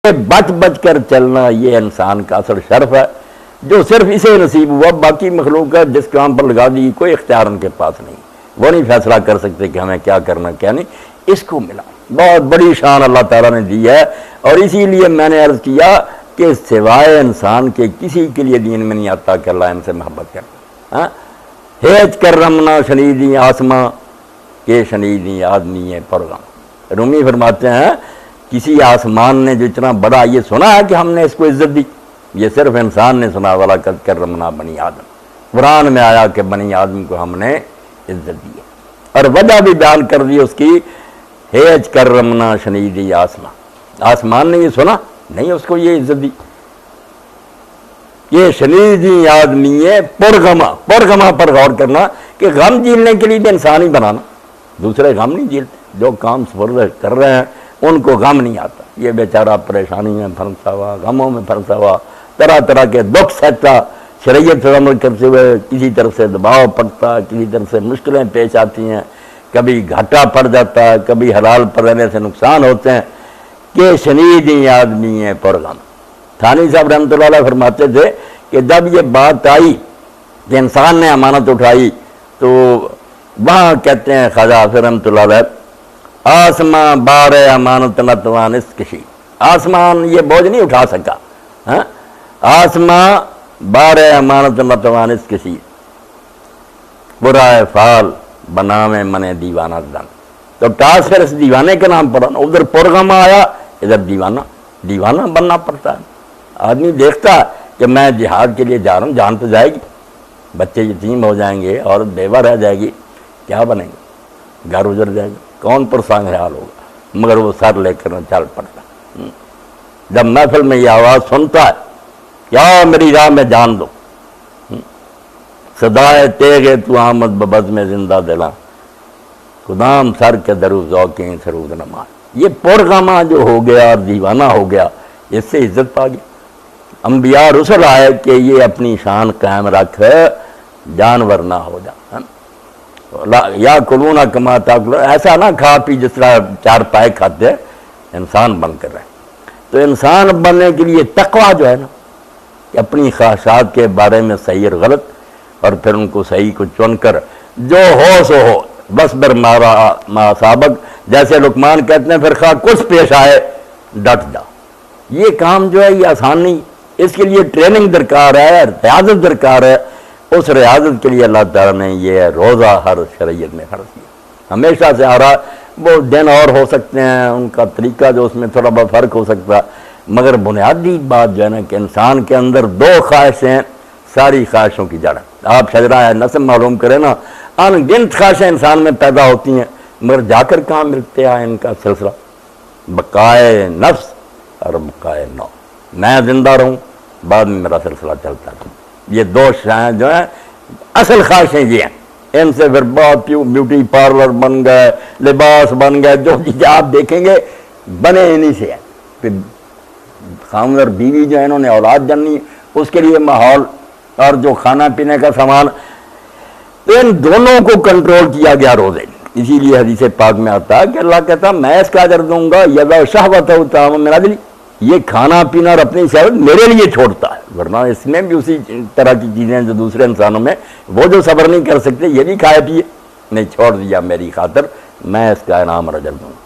بچ بچ کر چلنا یہ انسان کا اصل شرف ہے، جو صرف اسے نصیب ہوا۔ باقی مخلوق کا جس کام پر لگا دی کوئی اختیار ان کے پاس نہیں، وہ نہیں فیصلہ کر سکتے کہ ہمیں کیا کرنا کیا نہیں۔ اس کو ملا بہت بڑی شان اللہ تعالیٰ نے دی ہے، اور اسی لیے میں نے عرض کیا کہ سوائے انسان کے کسی کے لیے دین میں نہیں آتا کہ اللہ ان سے محبت کرنا۔ ہیچ کرمنا شنیدی آسماں کے شنیدی آدمی پرغم۔ رومی فرماتے ہیں کسی آسمان نے جو اتنا بڑا یہ سنا ہے کہ ہم نے اس کو عزت دی، یہ صرف انسان نے سنا۔ وَلَقَدْ كَرَّمْنَا بَنِي آدم، قرآن میں آیا کہ بنی آدم کو ہم نے عزت دی ہے، اور وجہ بھی بیان کر دی اس کی، ہیج کرمنا شنیدی آسمان۔ آسمان نے یہ سنا نہیں، اس کو یہ عزت دی۔ یہ شنیدی آدمی ہے پرغما، پرغما پر غور کرنا کہ غم جھیلنے کے لیے بھی انسان ہی بنانا، دوسرے غم نہیں جھیلتے۔ جو کام سفر کر رہے ہیں ان کو غم نہیں آتا، یہ بیچارہ پریشانی میں پھنسا ہوا، غموں میں پھنسا ہوا، طرح طرح کے دکھ سہتا، شریعت پر عمل کرتے ہوئے کسی طرح سے دباؤ پڑتا، کسی طرح سے مشکلیں پیش آتی ہیں، کبھی گھاٹا پڑ جاتا ہے، کبھی حلال پر رہنے سے نقصان ہوتے ہیں، کہ شنیدی آدمی ہے پرغم۔ تھانی صاحب رحمۃ اللہ علیہ فرماتے تھے کہ جب یہ بات آئی کہ انسان نے امانت اٹھائی تو وہاں کہتے ہیں خواجہ حافظ رحمۃ اللہ علیہ، آسمان بار امانت نہ توانس کشی، آسمان یہ بوجھ نہیں اٹھا سکا، آسمان بار امانت نہ توانس کشی، برا فال بنامے من دیوانہ دن۔ تو ٹاس پھر اس دیوانے کے نام پڑا نا، ادھر پرغم آیا ادھر دیوانہ، دیوانہ بننا پڑتا ہے۔ آدمی دیکھتا ہے کہ میں جہاد کے لیے جا رہا ہوں، جان تو جائے گی، بچے یتیم ہو جائیں گے، عورت بیوہ رہ جائے گی، کیا بنے گا، گھر اجڑ جائے گا، کون پرسان حال ہوگا، مگر وہ سر لے کر چل پڑتا۔ جب محفل میں یہ آواز سنتا ہے کیا میری راہ میں جان دو، صدائے تیغ تو آمد ببز میں زندہ دلاں، خدام سر کے درو ذوقیں سرود نما۔ یہ پرغمہ جو ہو گیا اور دیوانہ ہو گیا، اس سے عزت پا گیا۔ انبیاء رسل آئے کہ یہ اپنی شان قائم رکھ، جانور نہ ہو جا، یا کلونا کما تاکلو، ایسا نہ کھا پی جس طرح چار پائے کھاتے ہیں، انسان بن کر رہے۔ تو انسان بننے کے لیے تقویٰ جو ہے نا، کہ اپنی خواہشات کے بارے میں صحیح اور غلط، اور پھر ان کو صحیح کو چن کر جو ہو سو ہو، بس بر ما سابق، جیسے لقمان کہتے ہیں پھر خواہ کچھ پیش آئے ڈٹ جا۔ یہ کام جو ہے یہ آسان نہیں، اس کے لیے ٹریننگ درکار ہے، ریاضت درکار ہے۔ اس ریاضت کے لیے اللہ تعالیٰ نے یہ روزہ ہر شریعت میں فرض کیا، ہمیشہ سے آ رہا۔ وہ دن اور ہو سکتے ہیں، ان کا طریقہ جو اس میں تھوڑا بہت فرق ہو سکتا ہے، مگر بنیادی بات جو ہے نا کہ انسان کے اندر دو خواہشیں ساری خواہشوں کی جڑ ہے۔ آپ شجرہ نسب معلوم کریں نا، ان گنت خواہشیں انسان میں پیدا ہوتی ہیں، مگر جا کر کہاں ملتے ہیں ان کا سلسلہ؟ بقائے نفس اور بقائے نو، میں زندہ رہوں بعد میں میرا سلسلہ چلتا رہے۔ یہ دو شاہیں جو ہیں اصل خواہشیں یہ ہیں، ان سے پھر بہت بیوٹی پارلر بن گئے، لباس بن گئے، جو چیزیں آپ دیکھیں گے بنے انہی سے ہیں۔ پھر خاوند اور بیوی جو ہے انہوں نے اولاد جننی، اس کے لیے ماحول اور جو کھانا پینے کا سامان، ان دونوں کو کنٹرول کیا گیا روزے۔ اسی لیے حدیث پاک میں آتا ہے کہ اللہ کہتا میں اس کا اجر دوں گا، یذا شہوتہ طعام من اجلی، یہ کھانا پینا اور اپنی شہوت میرے لیے چھوڑتا ہے، ورنہ اس میں بھی اسی طرح کی چیزیں جو دوسرے انسانوں میں، وہ جو صبر نہیں کر سکتے یہ بھی کھائے پیے، نہیں چھوڑ دیا میری خاطر، میں اس کا انعام اور اجر دوں گا۔